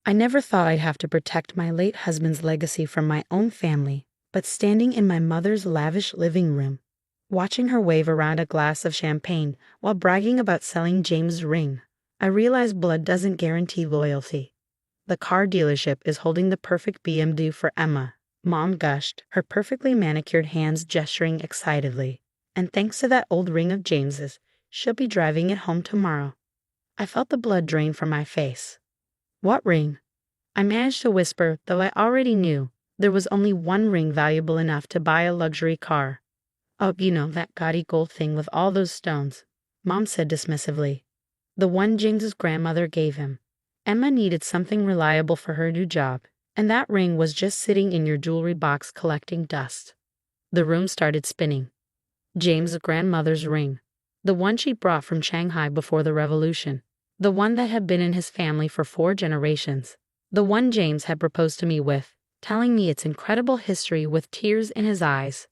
I never thought I'd have to protect my late husband's legacy from my own family, but standing in my mother's lavish living room, watching her wave around a glass of champagne while bragging about selling James' ring, I realized blood doesn't guarantee loyalty. The car dealership is holding the perfect BMW for Emma, Mom gushed, her perfectly manicured hands gesturing excitedly. And thanks to that old ring of James's, she'll be driving it home tomorrow. I felt the blood drain from my face. What ring? I managed to whisper, though I already knew there was only one ring valuable enough to buy a luxury car. Oh, that gaudy gold thing with all those stones, Mom said dismissively. The one James's grandmother gave him. Emma needed something reliable for her new job, and that ring was just sitting in your jewelry box collecting dust. The room started spinning. James' grandmother's ring. The one she brought from Shanghai before the revolution. The one that had been in his family for 4 generations. The one James had proposed to me with, telling me its incredible history with tears in his eyes.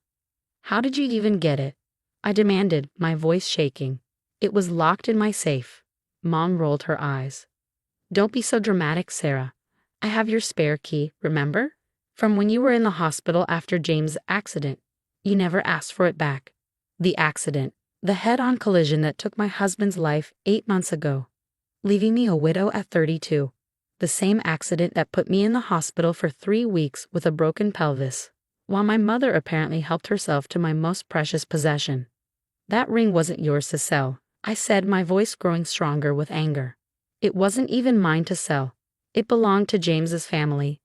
How did you even get it? I demanded, my voice shaking. It was locked in my safe. Mom rolled her eyes. Don't be so dramatic, Sarah. I have your spare key, remember? From when you were in the hospital after James' accident. You never asked for it back. The accident. The head-on collision that took my husband's life 8 months ago, leaving me a widow at 32. The same accident that put me in the hospital for 3 weeks with a broken pelvis, while my mother apparently helped herself to my most precious possession. That ring wasn't yours to sell, I said, my voice growing stronger with anger. It wasn't even mine to sell. It belonged to James's family.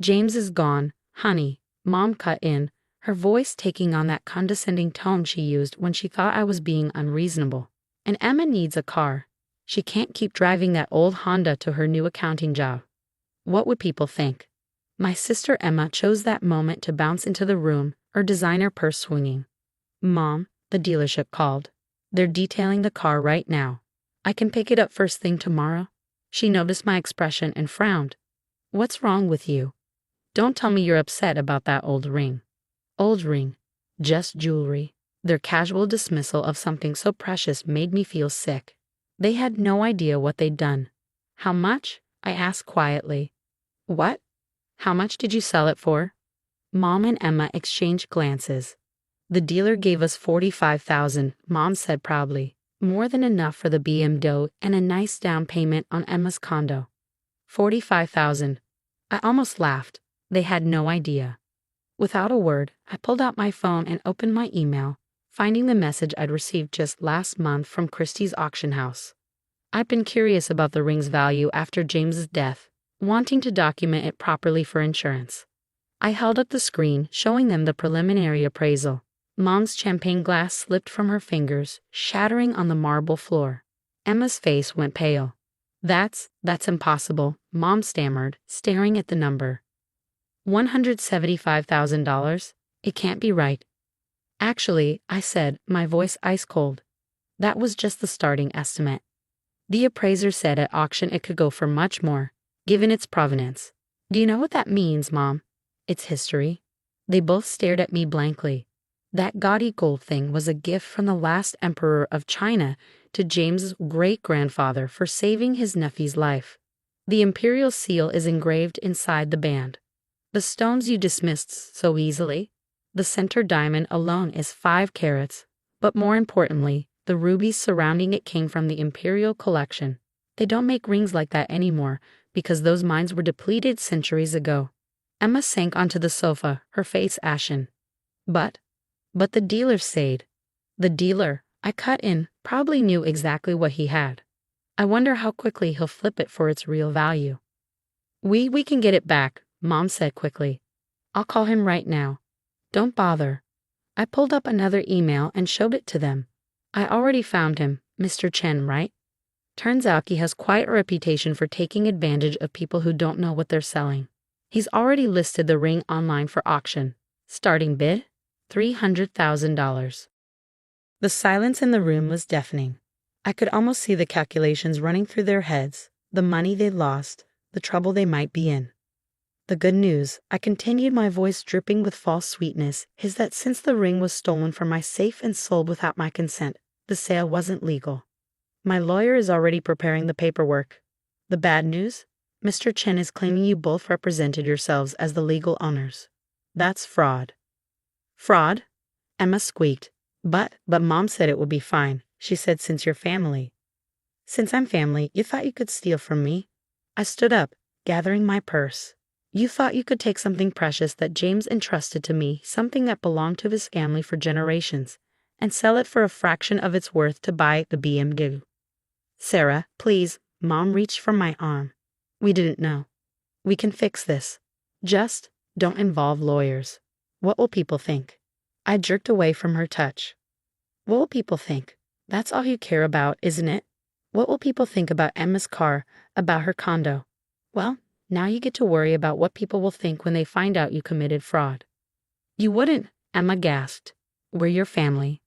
James is gone, honey, Mom cut in, her voice taking on that condescending tone she used when she thought I was being unreasonable. And Emma needs a car. She can't keep driving that old Honda to her new accounting job. What would people think? My sister Emma chose that moment to bounce into the room, her designer purse swinging. Mom, the dealership called. They're detailing the car right now. I can pick it up first thing tomorrow. She noticed my expression and frowned. What's wrong with you? Don't tell me you're upset about that old ring. Old ring. Just jewelry. Their casual dismissal of something so precious made me feel sick. They had no idea what they'd done. How much? I asked quietly. What? How much did you sell it for? Mom and Emma exchanged glances. The dealer gave us $45,000, Mom said proudly. More than enough for the BMW and a nice down payment on Emma's condo. $45,000. I almost laughed. They had no idea. Without a word, I pulled out my phone and opened my email, finding the message I'd received just last month from Christie's auction house. I'd been curious about the ring's value after James's death, wanting to document it properly for insurance. I held up the screen, showing them the preliminary appraisal. Mom's champagne glass slipped from her fingers, shattering on the marble floor. Emma's face went pale. That's impossible, Mom stammered, staring at the number. $175,000? It can't be right. Actually, I said, my voice ice cold. That was just the starting estimate. The appraiser said at auction it could go for much more, given its provenance. Do you know what that means, Mom? It's history. They both stared at me blankly. That gaudy gold thing was a gift from the last emperor of China to James's great-grandfather for saving his nephew's life. The imperial seal is engraved inside the band. The stones you dismissed so easily? The center diamond alone is 5 carats, but more importantly, the rubies surrounding it came from the imperial collection. They don't make rings like that anymore because those mines were depleted centuries ago. Emma sank onto the sofa, her face ashen. But the dealer said. The dealer, I cut in, probably knew exactly what he had. I wonder how quickly he'll flip it for its real value. We can get it back, Mom said quickly. I'll call him right now. Don't bother. I pulled up another email and showed it to them. I already found him, Mr. Chen, right? Turns out he has quite a reputation for taking advantage of people who don't know what they're selling. He's already listed the ring online for auction. Starting bid? $300,000. The silence in the room was deafening. I could almost see the calculations running through their heads, the money they lost, the trouble they might be in. The good news, I continued, my voice dripping with false sweetness, is that since the ring was stolen from my safe and sold without my consent, the sale wasn't legal. My lawyer is already preparing the paperwork. The bad news? Mr. Chen is claiming you both represented yourselves as the legal owners. That's fraud. Fraud? Emma squeaked. But Mom said it would be fine. She said since you're family. Since I'm family, you thought you could steal from me? I stood up, gathering my purse. You thought you could take something precious that James entrusted to me, something that belonged to his family for generations, and sell it for a fraction of its worth to buy the BMW. Sarah, please. Mom reached for my arm. We didn't know. We can fix this. Just don't involve lawyers. What will people think? I jerked away from her touch. What will people think? That's all you care about, isn't it? What will people think about Emma's car, about her condo? Well, now you get to worry about what people will think when they find out you committed fraud. You wouldn't, Emma gasped. We're your family.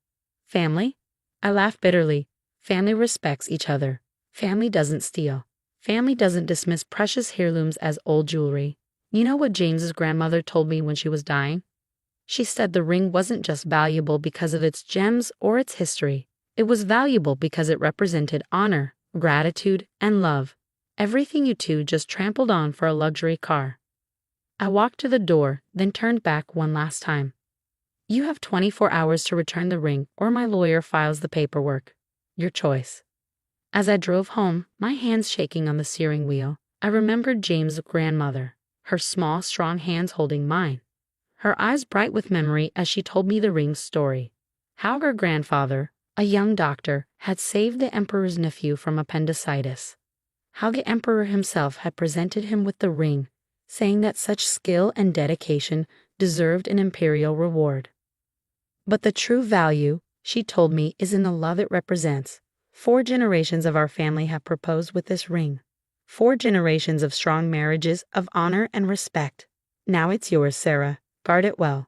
Family? I laughed bitterly. Family respects each other. Family doesn't steal. Family doesn't dismiss precious heirlooms as old jewelry. You know what James's grandmother told me when she was dying? She said the ring wasn't just valuable because of its gems or its history. It was valuable because it represented honor, gratitude, and love. Everything you two just trampled on for a luxury car. I walked to the door, then turned back one last time. You have 24 hours to return the ring, or my lawyer files the paperwork. Your choice. As I drove home, my hands shaking on the steering wheel, I remembered James' grandmother, her small, strong hands holding mine. Her eyes bright with memory as she told me the ring's story. How her grandfather, a young doctor, had saved the emperor's nephew from appendicitis. How the emperor himself had presented him with the ring, saying that such skill and dedication deserved an imperial reward. But the true value, she told me, is in the love it represents. 4 generations of our family have proposed with this ring. 4 generations of strong marriages, of honor and respect. Now it's yours, Sarah. Guard it well.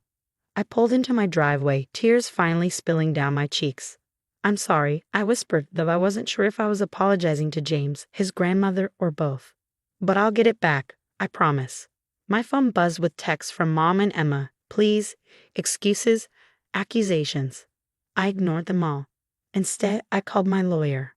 I pulled into my driveway, tears finally spilling down my cheeks. I'm sorry, I whispered, though I wasn't sure if I was apologizing to James, his grandmother, or both. But I'll get it back, I promise. My phone buzzed with texts from Mom and Emma. Please, excuses, accusations. I ignored them all. Instead, I called my lawyer.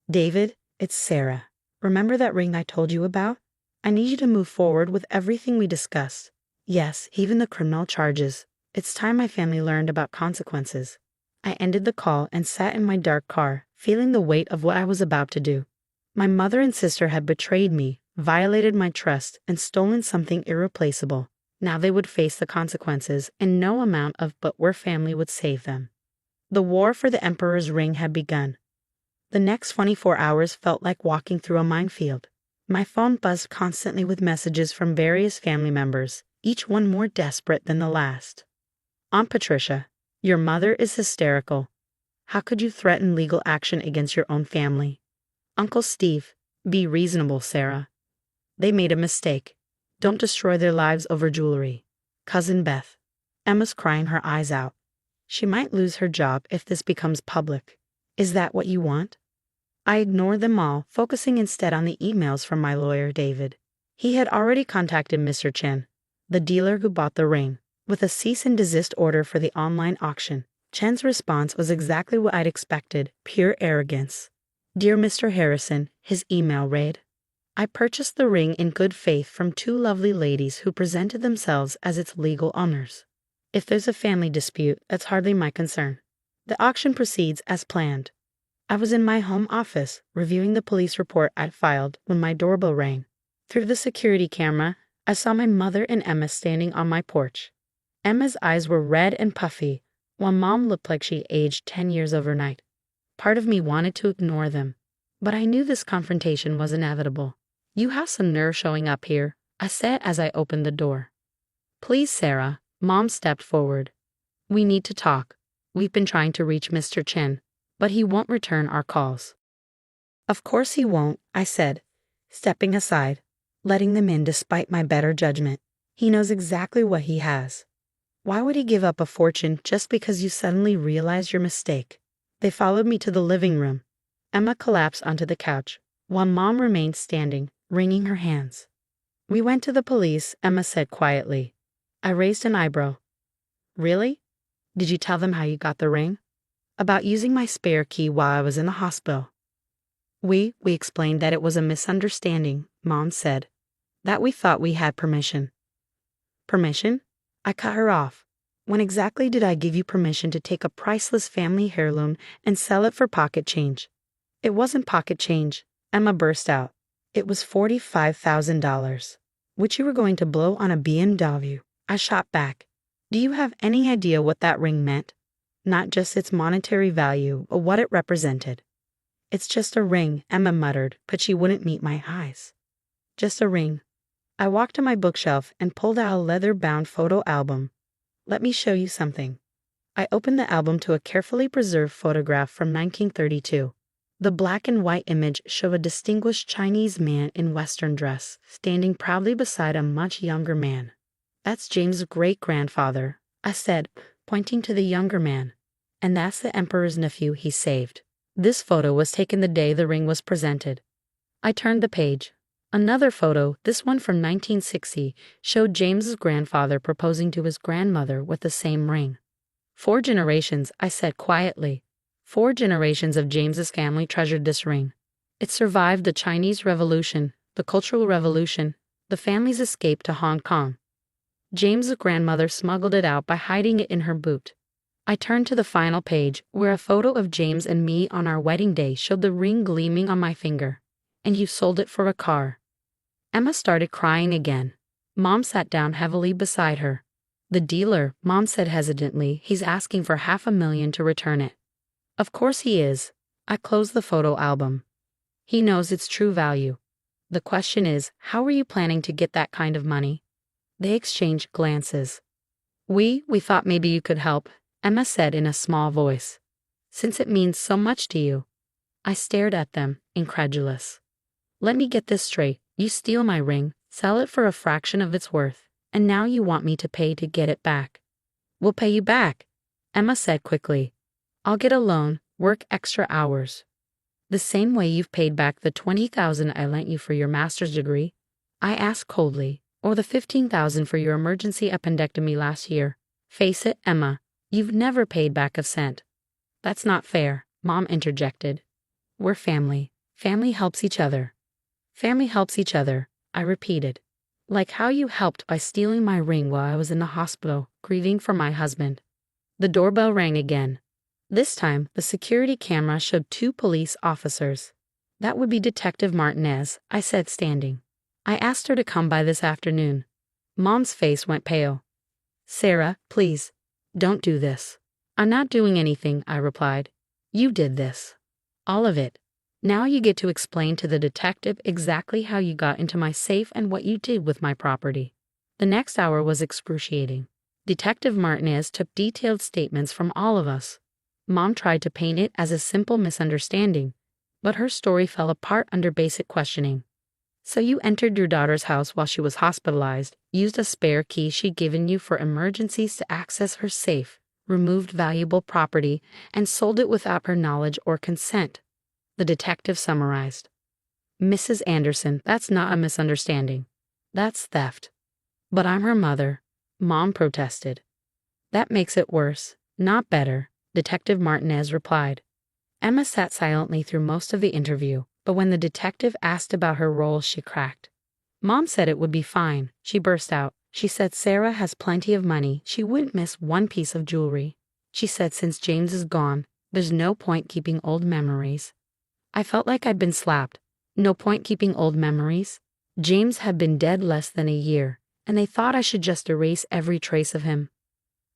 David, it's Sarah. Remember that ring I told you about? I need you to move forward with everything we discussed. Yes, even the criminal charges. It's time my family learned about consequences. I ended the call and sat in my dark car, feeling the weight of what I was about to do. My mother and sister had betrayed me, violated my trust, and stolen something irreplaceable. Now they would face the consequences, and no amount of "but we're family" would save them. The war for the emperor's ring had begun. The next 24 hours felt like walking through a minefield. My phone buzzed constantly with messages from various family members, each one more desperate than the last. Aunt Patricia, your mother is hysterical. How could you threaten legal action against your own family? Uncle Steve, be reasonable, Sarah. They made a mistake. Don't destroy their lives over jewelry. Cousin Beth. Emma's crying her eyes out. She might lose her job if this becomes public. Is that what you want? I ignored them all, focusing instead on the emails from my lawyer, David. He had already contacted Mr. Chen, the dealer who bought the ring, with a cease and desist order for the online auction. Chen's response was exactly what I'd expected, pure arrogance. Dear Mr. Harrison, his email read. I purchased the ring in good faith from 2 lovely ladies who presented themselves as its legal owners. If there's a family dispute, that's hardly my concern. The auction proceeds as planned. I was in my home office, reviewing the police report I'd filed when my doorbell rang. Through the security camera, I saw my mother and Emma standing on my porch. Emma's eyes were red and puffy, while Mom looked like she aged 10 years overnight. Part of me wanted to ignore them, but I knew this confrontation was inevitable. You have some nerve showing up here, I said as I opened the door. Please, Sarah, Mom stepped forward. We need to talk. We've been trying to reach Mr. Chen, but he won't return our calls. Of course he won't, I said, stepping aside, letting them in despite my better judgment. He knows exactly what he has. Why would he give up a fortune just because you suddenly realized your mistake? They followed me to the living room. Emma collapsed onto the couch, while Mom remained standing, wringing her hands. We went to the police, Emma said quietly. I raised an eyebrow. Really? Did you tell them how you got the ring? About using my spare key while I was in the hospital. We explained that it was a misunderstanding, Mom said. that we thought we had permission. Permission? I cut her off. When exactly did I give you permission to take a priceless family heirloom and sell it for pocket change? It wasn't pocket change, Emma burst out. It was $45,000, which you were going to blow on a BMW. I shot back. Do you have any idea what that ring meant? Not just its monetary value, but what it represented. It's just a ring, Emma muttered, but she wouldn't meet my eyes. Just a ring. I walked to my bookshelf and pulled out a leather-bound photo album. Let me show you something. I opened the album to a carefully preserved photograph from 1932. The black and white image showed a distinguished Chinese man in Western dress, standing proudly beside a much younger man. That's James's great-grandfather, I said, pointing to the younger man. And that's the emperor's nephew he saved. This photo was taken the day the ring was presented. I turned the page. Another photo, this one from 1960, showed James's grandfather proposing to his grandmother with the same ring. 4 generations, I said quietly. 4 generations of James's family treasured this ring. It survived the Chinese Revolution, the Cultural Revolution, the family's escape to Hong Kong. James's grandmother smuggled it out by hiding it in her boot. I turned to the final page, where a photo of James and me on our wedding day showed the ring gleaming on my finger. And you sold it for a car. Emma started crying again. Mom sat down heavily beside her. The dealer, Mom said hesitantly, he's asking for $500,000 to return it. Of course he is. I closed the photo album. He knows its true value. The question is, how are you planning to get that kind of money? They exchanged glances. We thought maybe you could help, Emma said in a small voice. Since it means so much to you. I stared at them, incredulous. Let me get this straight. You steal my ring, sell it for a fraction of its worth, and now you want me to pay to get it back. We'll pay you back, Emma said quickly. I'll get a loan, work extra hours. The same way you've paid back the $20,000 I lent you for your master's degree? I asked coldly, or the $15,000 for your emergency appendectomy last year. Face it, Emma, you've never paid back a cent. That's not fair, Mom interjected. We're family. Family helps each other. Family helps each other, I repeated. Like how you helped by stealing my ring while I was in the hospital, grieving for my husband. The doorbell rang again. This time, the security camera showed 2 police officers. That would be Detective Martinez, I said, standing. I asked her to come by this afternoon. Mom's face went pale. Sarah, please, don't do this. I'm not doing anything, I replied. You did this. All of it. Now you get to explain to the detective exactly how you got into my safe and what you did with my property. The next hour was excruciating. Detective Martinez took detailed statements from all of us. Mom tried to paint it as a simple misunderstanding, but her story fell apart under basic questioning. So you entered your daughter's house while she was hospitalized, used a spare key she'd given you for emergencies to access her safe, removed valuable property, and sold it without her knowledge or consent. The detective summarized. Mrs. Anderson, that's not a misunderstanding. That's theft. But I'm her mother, Mom protested. That makes it worse, not better, Detective Martinez replied. Emma sat silently through most of the interview, but when the detective asked about her role, she cracked. Mom said it would be fine, she burst out. She said Sarah has plenty of money, she wouldn't miss one piece of jewelry. She said since James is gone, there's no point keeping old memories. I felt like I'd been slapped. No point keeping old memories. James had been dead less than a year, and they thought I should just erase every trace of him.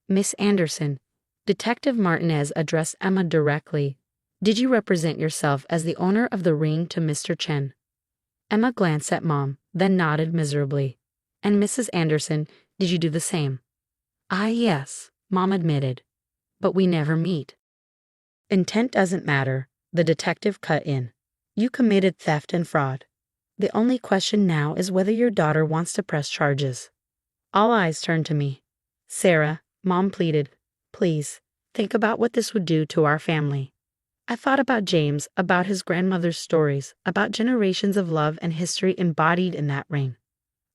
Miss Anderson, Detective Martinez addressed Emma directly. Did you represent yourself as the owner of the ring to Mr. Chen? Emma glanced at Mom, then nodded miserably. And Mrs. Anderson, did you do the same? Yes, Mom admitted. But we never meet. Intent doesn't matter, the detective cut in. You committed theft and fraud. The only question now is whether your daughter wants to press charges. All eyes turned to me. Sarah, Mom pleaded, please, think about what this would do to our family. I thought about James, about his grandmother's stories, about generations of love and history embodied in that ring.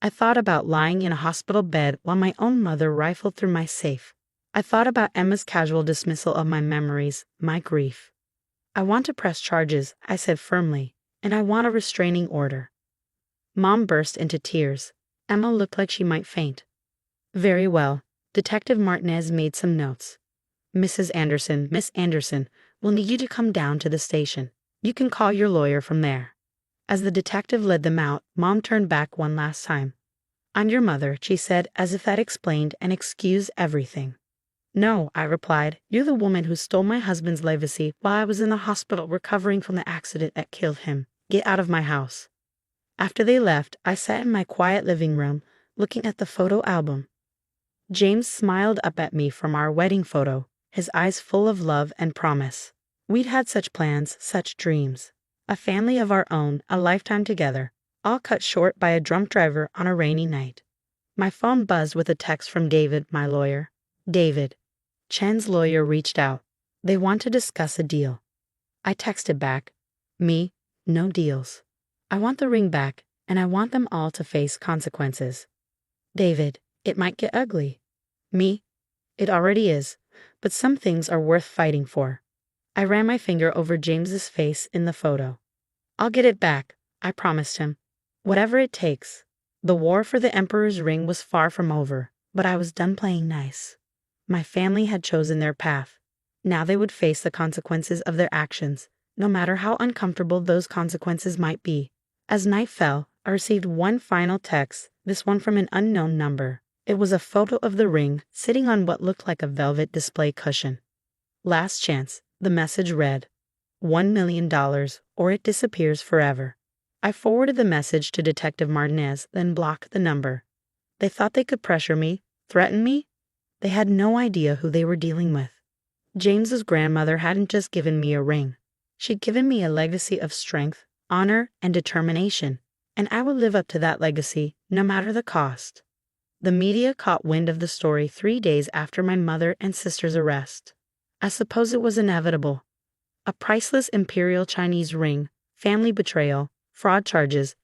I thought about lying in a hospital bed while my own mother rifled through my safe. I thought about Emma's casual dismissal of my memories, my grief. I want to press charges, I said firmly, and I want a restraining order. Mom burst into tears. Emma looked like she might faint. Very well. Detective Martinez made some notes. Mrs. Anderson, Miss Anderson, we'll need you to come down to the station. You can call your lawyer from there. As the detective led them out, Mom turned back one last time. I'm your mother, she said, as if that explained and excused everything. No, I replied. You're the woman who stole my husband's legacy while I was in the hospital recovering from the accident that killed him. Get out of my house. After they left, I sat in my quiet living room, looking at the photo album. James smiled up at me from our wedding photo, his eyes full of love and promise. We'd had such plans, such dreams. A family of our own, a lifetime together, all cut short by a drunk driver on a rainy night. My phone buzzed with a text from David, my lawyer. David. Chen's lawyer reached out. They want to discuss a deal. I texted back. Me, no deals. I want the ring back, and I want them all to face consequences. David, it might get ugly. Me, it already is, but some things are worth fighting for. I ran my finger over James's face in the photo. I'll get it back, I promised him. Whatever it takes. The war for the Emperor's ring was far from over, but I was done playing nice. My family had chosen their path. Now they would face the consequences of their actions, no matter how uncomfortable those consequences might be. As night fell, I received one final text, this one from an unknown number. It was a photo of the ring sitting on what looked like a velvet display cushion. Last chance, the message read. $1 million, or it disappears forever. I forwarded the message to Detective Martinez, then blocked the number. They thought they could pressure me, threaten me. They had no idea who they were dealing with. James's grandmother hadn't just given me a ring. She'd given me a legacy of strength, honor, and determination, and I would live up to that legacy, no matter the cost. The media caught wind of the story 3 days after my mother and sister's arrest. I suppose it was inevitable. A priceless imperial Chinese ring, family betrayal, fraud charges.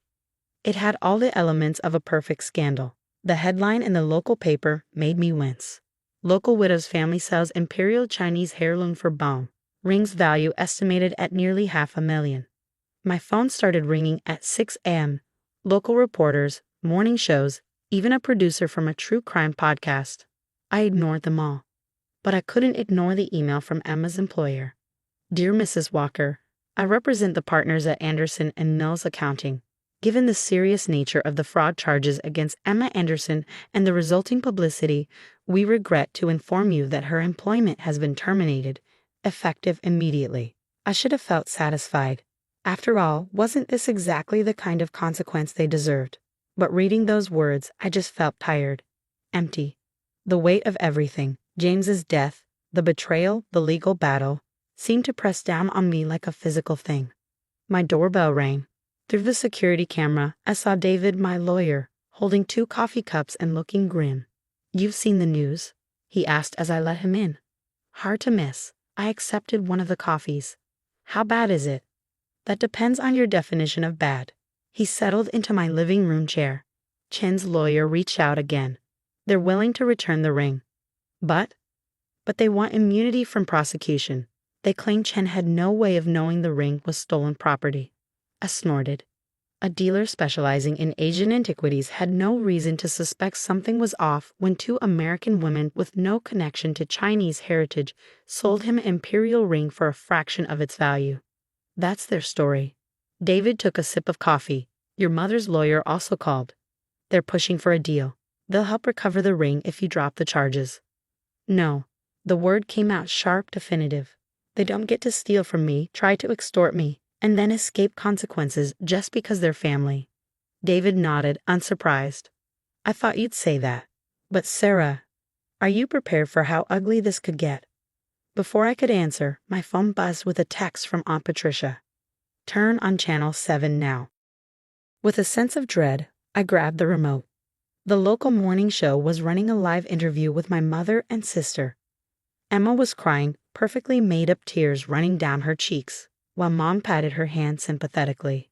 It had all the elements of a perfect scandal. The headline in the local paper made me wince. Local widow's family sells imperial Chinese heirloom for bomb. Ring's value estimated at nearly $500,000. My phone started ringing at 6 a.m. Local reporters, morning shows, even a producer from a true crime podcast. I ignored them all. But I couldn't ignore the email from Emma's employer. Dear Mrs. Walker, I represent the partners at Anderson and Mills Accounting. Given the serious nature of the fraud charges against Emma Anderson and the resulting publicity, we regret to inform you that her employment has been terminated, effective immediately. I should have felt satisfied. After all, wasn't this exactly the kind of consequence they deserved? But reading those words, I just felt tired. Empty. The weight of everything, James's death, the betrayal, the legal battle, seemed to press down on me like a physical thing. My doorbell rang. Through the security camera, I saw David, my lawyer, holding 2 coffee cups and looking grim. You've seen the news? He asked as I let him in. Hard to miss. I accepted one of the coffees. How bad is it? That depends on your definition of bad. He settled into my living room chair. Chen's lawyer reached out again. They're willing to return the ring. But they want immunity from prosecution. They claim Chen had no way of knowing the ring was stolen property. I snorted. A dealer specializing in Asian antiquities had no reason to suspect something was off when 2 American women with no connection to Chinese heritage sold him an imperial ring for a fraction of its value. That's their story. David took a sip of coffee. Your mother's lawyer also called. They're pushing for a deal. They'll help recover the ring if you drop the charges. No. The word came out sharp, definitive. They don't get to steal from me, try to extort me, and then escape consequences just because they're family. David nodded, unsurprised. I thought you'd say that. But Sarah, are you prepared for how ugly this could get? Before I could answer, my phone buzzed with a text from Aunt Patricia. Turn on channel 7 now. With a sense of dread, I grabbed the remote. The local morning show was running a live interview with my mother and sister. Emma was crying, perfectly made-up tears running down her cheeks, while Mom patted her hand sympathetically.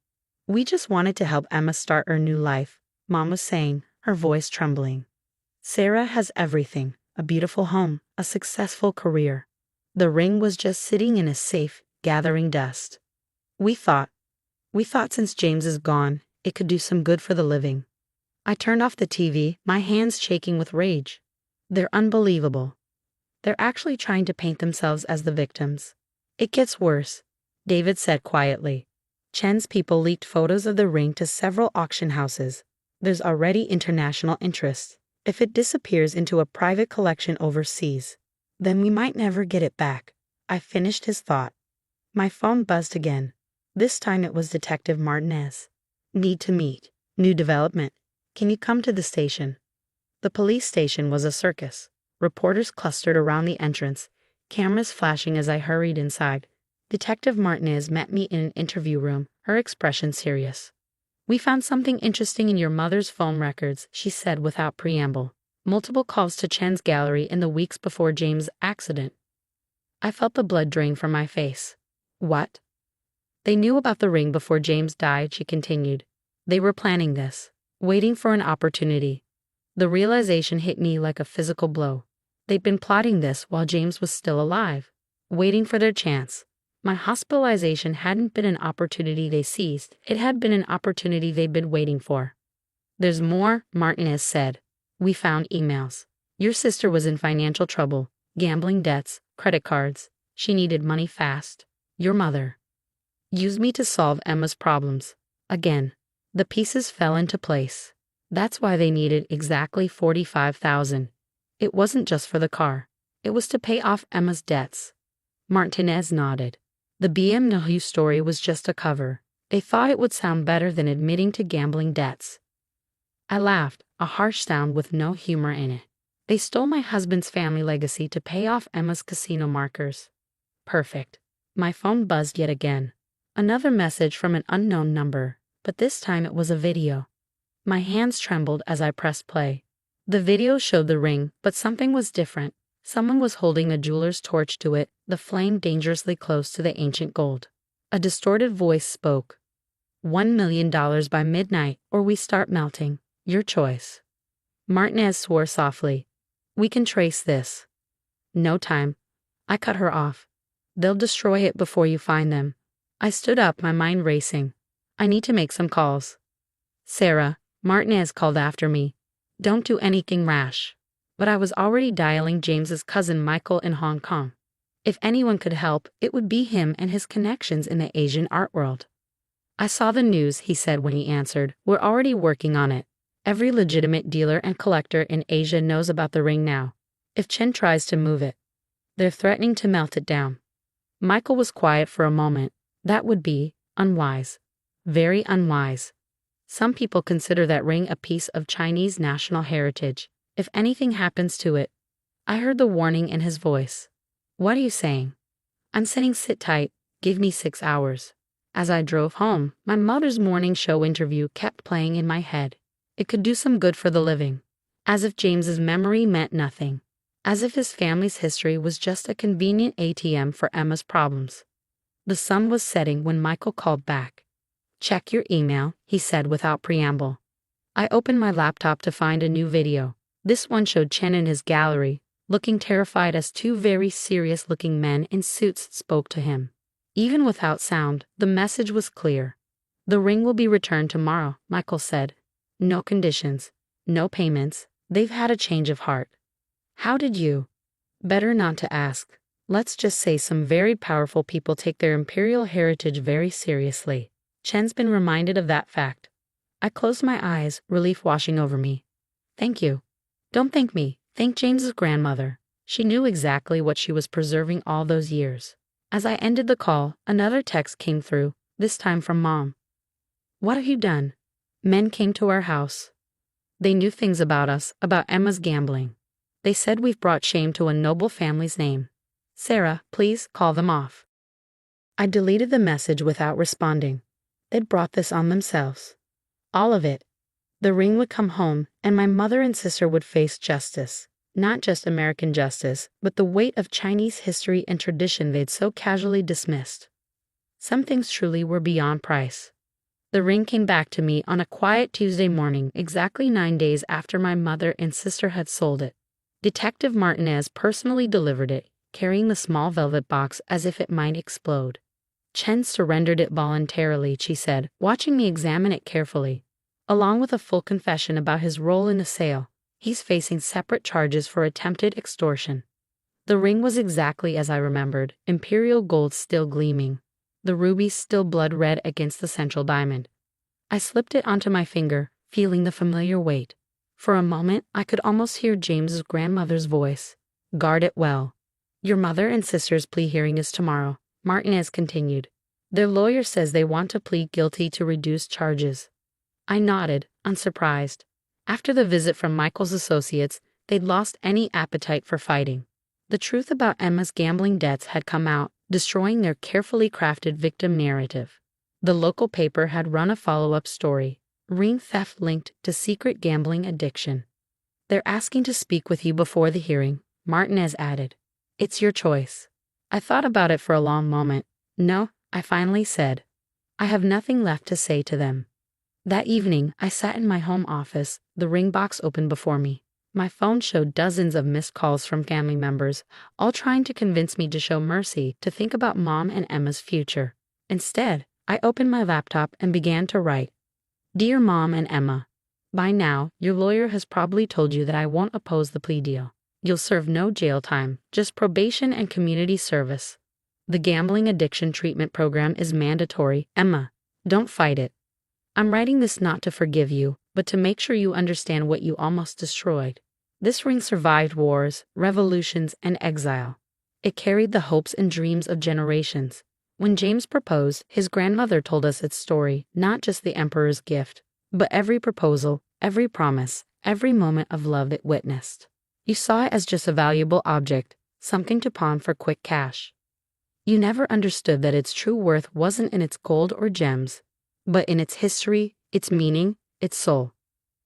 We just wanted to help Emma start her new life, Mom was saying, her voice trembling. Sarah has everything, a beautiful home, a successful career. The ring was just sitting in a safe, gathering dust. We thought since James is gone, It could do some good for the living. I turned off the TV, my hands shaking with rage. They're unbelievable. They're actually trying to paint themselves as the victims. It gets worse, David said quietly. Chen's people leaked photos of the ring to several auction houses. There's already international interest. If it disappears into a private collection overseas, then we might never get it back. I finished his thought. My phone buzzed again. This time it was Detective Martinez. Need to meet. New development. Can you come to the station? The police station was a circus. Reporters clustered around the entrance, cameras flashing as I hurried inside. Detective Martinez met me in an interview room, her expression serious. We found something interesting in your mother's phone records, she said without preamble. Multiple calls to Chen's gallery in the weeks before James' accident. I felt the blood drain from my face. What? They knew about the ring before James died, she continued. They were planning this, waiting for an opportunity. The realization hit me like a physical blow. They'd been plotting this while James was still alive, waiting for their chance. My hospitalization hadn't been an opportunity they seized, it had been an opportunity they'd been waiting for. There's more, Martinez said. We found emails. Your sister was in financial trouble, gambling debts, credit cards. She needed money fast. Your mother used me to solve Emma's problems. Again, the pieces fell into place. That's why they needed exactly $45,000. It wasn't just for the car. It was to pay off Emma's debts. Martinez nodded. The BMW story was just a cover. They thought it would sound better than admitting to gambling debts. I laughed, a harsh sound with no humor in it. They stole my husband's family legacy to pay off Emma's casino markers. Perfect. My phone buzzed yet again. Another message from an unknown number, but this time it was a video. My hands trembled as I pressed play. The video showed the ring, but something was different. Someone was holding a jeweler's torch to it, the flame dangerously close to the ancient gold. A distorted voice spoke. $1 million by midnight, or we start melting. Your choice. Martinez swore softly. We can trace this. No time. I cut her off. They'll destroy it before you find them. I stood up, my mind racing. I need to make some calls. Sarah, Martinez called after me. Don't do anything rash. But I was already dialing James's cousin Michael in Hong Kong. If anyone could help, it would be him and his connections in the Asian art world. I saw the news, he said when he answered. We're already working on it. Every legitimate dealer and collector in Asia knows about the ring now. If Chen tries to move it, they're threatening to melt it down. Michael was quiet for a moment. That would be unwise. Very unwise. Some people consider that ring a piece of Chinese national heritage. If anything happens to it. I heard the warning in his voice. What are you saying? I'm saying sit tight, give me 6 hours. As I drove home, my mother's morning show interview kept playing in my head. It could do some good for the living. As if James's memory meant nothing. As if his family's history was just a convenient ATM for Emma's problems. The sun was setting when Michael called back. Check your email, he said without preamble. I opened my laptop to find a new video. This one showed Chen in his gallery, looking terrified as 2 very serious-looking men in suits spoke to him. Even without sound, the message was clear. The ring will be returned tomorrow, Michael said. No conditions, no payments, they've had a change of heart. How did you? Better not to ask. Let's just say some very powerful people take their imperial heritage very seriously. Chen's been reminded of that fact. I closed my eyes, relief washing over me. Thank you. Don't thank me, thank James's grandmother. She knew exactly what she was preserving all those years. As I ended the call, another text came through, this time from Mom. What have you done? Men came to our house. They knew things about us, about Emma's gambling. They said we've brought shame to a noble family's name. Sarah, please call them off. I deleted the message without responding. They'd brought this on themselves. All of it. The ring would come home, and my mother and sister would face justice. Not just American justice, but the weight of Chinese history and tradition they'd so casually dismissed. Some things truly were beyond price. The ring came back to me on a quiet Tuesday morning, exactly 9 days after my mother and sister had sold it. Detective Martinez personally delivered it, carrying the small velvet box as if it might explode. Chen surrendered it voluntarily, she said, watching me examine it carefully. Along with a full confession about his role in the sale, he's facing separate charges for attempted extortion. The ring was exactly as I remembered, imperial gold still gleaming, the rubies still blood red against the central diamond. I slipped it onto my finger, feeling the familiar weight. For a moment, I could almost hear James's grandmother's voice. Guard it well. Your mother and sister's plea hearing is tomorrow, Martinez continued. Their lawyer says they want to plead guilty to reduce charges. I nodded, unsurprised. After the visit from Michael's associates, they'd lost any appetite for fighting. The truth about Emma's gambling debts had come out, destroying their carefully crafted victim narrative. The local paper had run a follow-up story, ring theft linked to secret gambling addiction. They're asking to speak with you before the hearing, Martinez added. It's your choice. I thought about it for a long moment. No, I finally said. I have nothing left to say to them. That evening, I sat in my home office, the ring box open before me. My phone showed dozens of missed calls from family members, all trying to convince me to show mercy, to think about Mom and Emma's future. Instead, I opened my laptop and began to write. Dear Mom and Emma, by now, your lawyer has probably told you that I won't oppose the plea deal. You'll serve no jail time, just probation and community service. The gambling addiction treatment program is mandatory. Emma, don't fight it. I'm writing this not to forgive you, but to make sure you understand what you almost destroyed. This ring survived wars, revolutions, and exile. It carried the hopes and dreams of generations. When James proposed, his grandmother told us its story, not just the emperor's gift, but every proposal, every promise, every moment of love it witnessed. You saw it as just a valuable object, something to pawn for quick cash. You never understood that its true worth wasn't in its gold or gems, but in its history, its meaning, its soul.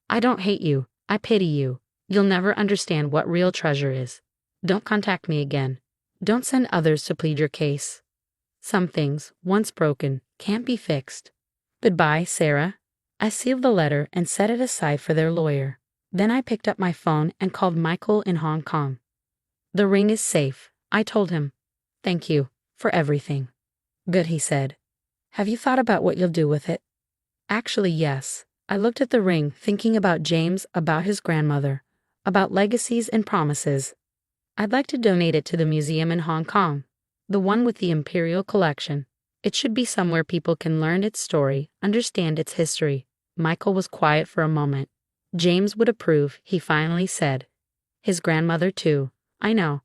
I don't hate you, I pity you. You'll never understand what real treasure is. Don't contact me again. Don't send others to plead your case. Some things, once broken, can't be fixed. Goodbye, Sarah. I sealed the letter and set it aside for their lawyer. Then I picked up my phone and called Michael in Hong Kong. The ring is safe, I told him. Thank you, for everything. Good, he said. Have you thought about what you'll do with it? Actually, yes. I looked at the ring, thinking about James, about his grandmother, about legacies and promises. I'd like to donate it to the museum in Hong Kong, the one with the Imperial Collection. It should be somewhere people can learn its story, understand its history. Michael was quiet for a moment. James would approve, he finally said. His grandmother too. I know.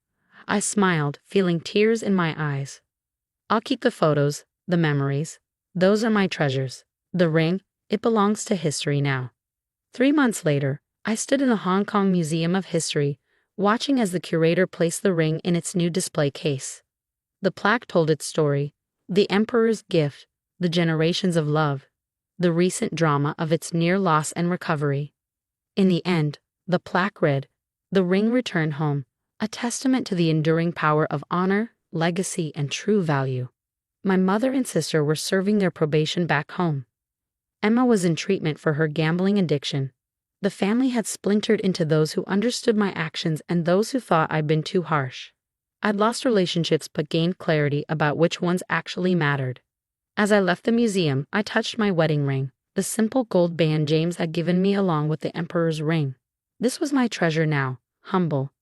I smiled, feeling tears in my eyes. I'll keep the photos, the memories. Those are my treasures. The ring, it belongs to history now. 3 months later, I stood in the Hong Kong Museum of History, watching as the curator placed the ring in its new display case. The plaque told its story, the emperor's gift, the generations of love, the recent drama of its near loss and recovery. In the end, the plaque read, "The ring returned home, a testament to the enduring power of honor, legacy, and true value." My mother and sister were serving their probation back home. Emma was in treatment for her gambling addiction. The family had splintered into those who understood my actions and those who thought I'd been too harsh. I'd lost relationships but gained clarity about which ones actually mattered. As I left the museum, I touched my wedding ring, the simple gold band James had given me along with the emperor's ring. This was my treasure now, humble,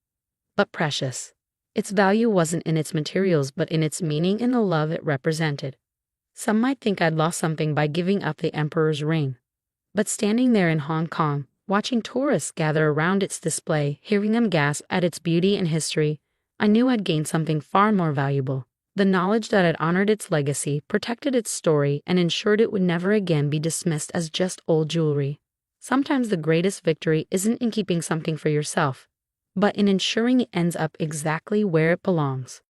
but precious. Its value wasn't in its materials but in its meaning and the love it represented. Some might think I'd lost something by giving up the emperor's ring. But standing there in Hong Kong, watching tourists gather around its display, hearing them gasp at its beauty and history, I knew I'd gained something far more valuable. The knowledge that I'd honored its legacy, protected its story, and ensured it would never again be dismissed as just old jewelry. Sometimes the greatest victory isn't in keeping something for yourself, but in ensuring it ends up exactly where it belongs.